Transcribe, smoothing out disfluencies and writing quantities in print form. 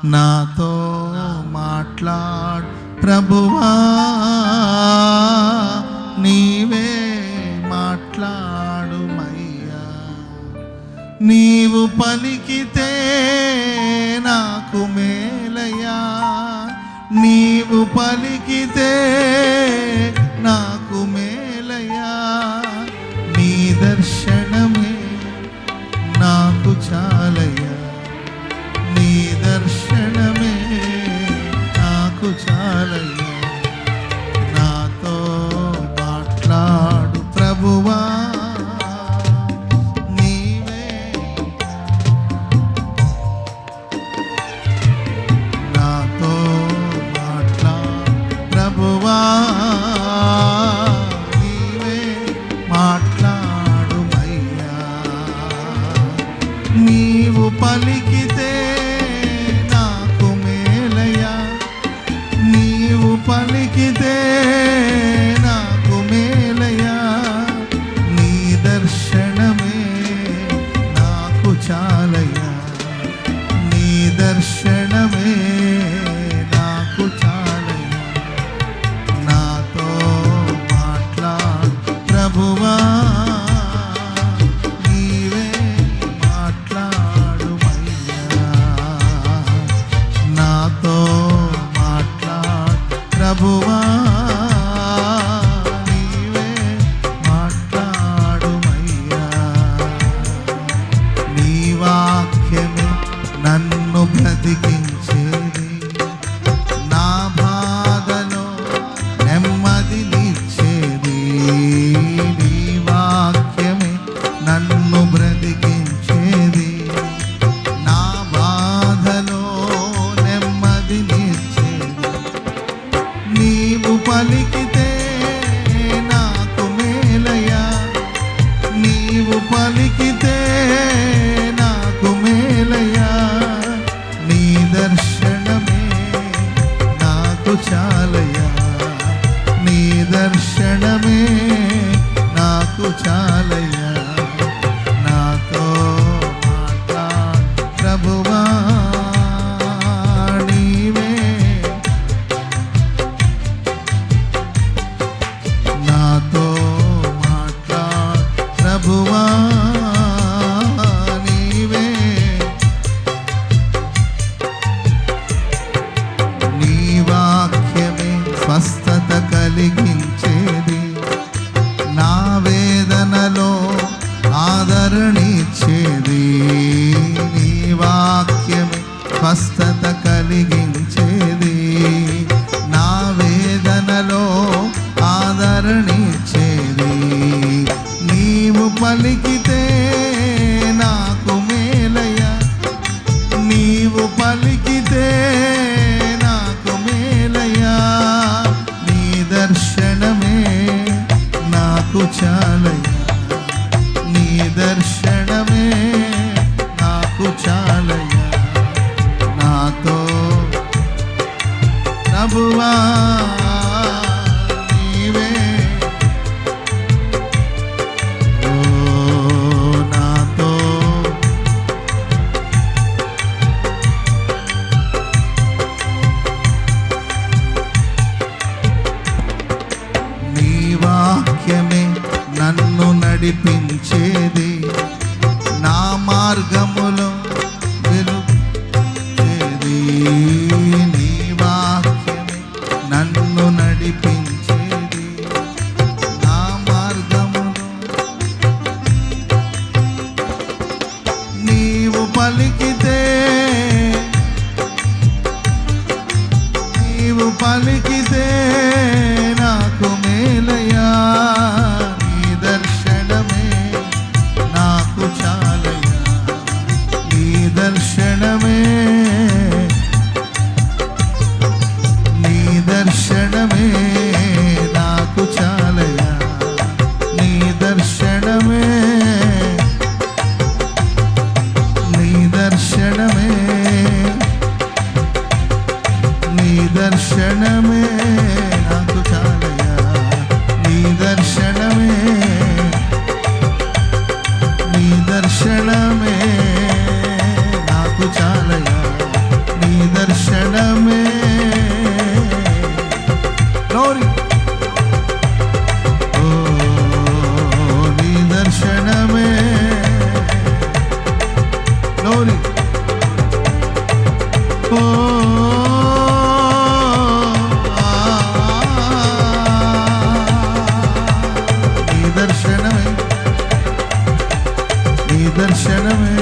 నాతో మాట్లాడు ప్రభువా, నీవే మాట్లాడుమయ్యా. నీవు పలికితే నాకు మేలయ్యా, నీవు పలికితే నాకు మేలయ్యా. నీ దర్శనమే నాకు చాలయ్యా, నీ దర్శనమే నాకు చాలయ్యా. నాతో మాట్లాడు ప్రభువా, నీవే నాతో మాట్లాడు ప్రభువా, నీవే మాట్లాడుమయ్యా. నీవు పలికితే నాకు మేలయ్యా, నీవు పలికితే నాకు మేలయ్యా. నీ దర్శనమే నాకు చాలయ్యా, నీ దర్శనమే నాకు చాలయ్యా. నాతో మాట్లాడు ప్రభువా, నీవే మాట్లాడుమయ్యా. నాతో మాట్లాడు ప్రభువా, నీవే మాట్లాడుమయ్యా. నీ వాక్యమే నన్ను బ్రతికించేది, నా బాధలో నెమ్మదినిచ్చేది. నీ వాక్యమే నన్ను బ్రతికించేది, నా బాధలో నెమ్మదినిచ్చేది. నీవు పలికితే నాకు మేలయ్యా, నీవు పలికితే నాకు మేలయ్యా. నీ దర్శనమే నాకు చాలయ్యా, నీ దర్శనమే నాకు చాలయ్యా. నాతో మాట్లాడు ప్రభువా, నీవే నాతో మాట్లాడు ప్రభువా, నీవే. నీ వాక్యమే స్వస్థత కలిగించేది, నా వేదనలో ఆదరణిచ్చేది. నీ వాక్యమే స్వస్థత కలిగించేది, నా వేదనలో ఆదరణిచ్చేది. నీవు పలికితే నాకు మేలయ్యా, నీవు పలికితే నాకు మేలయ్యా. నీ దర్శనమే నాకు చాలయ్యా, నీ దర్శనమే నాకు చాలయ్యా. నాతో ప్రభువా, నీవే ఓ నాతో నీ వాక్యమే నన్ను నడిపించేది, నా మార్గములో వెలుగుచేది. నీ వాక్యమే నన్ను నడిపించేది, నా మార్గములో. నీవు పలికితే నీవు పలికితే నాకు మేలయ్యా. నీ దర్శనమే నాకు చాలయ్యా, నీ దర్శనమే, నీ దర్శనమే నాకు చాలయ్యా. నీ దర్శనమే, నీ దర్శనమే, నీ దర్శనమే నాకు చాలయ్యా. నీ దర్శనమే, నీ దర్శనమే నాకు చాలయ్యా. నీ ఓ నీ దర్శనమే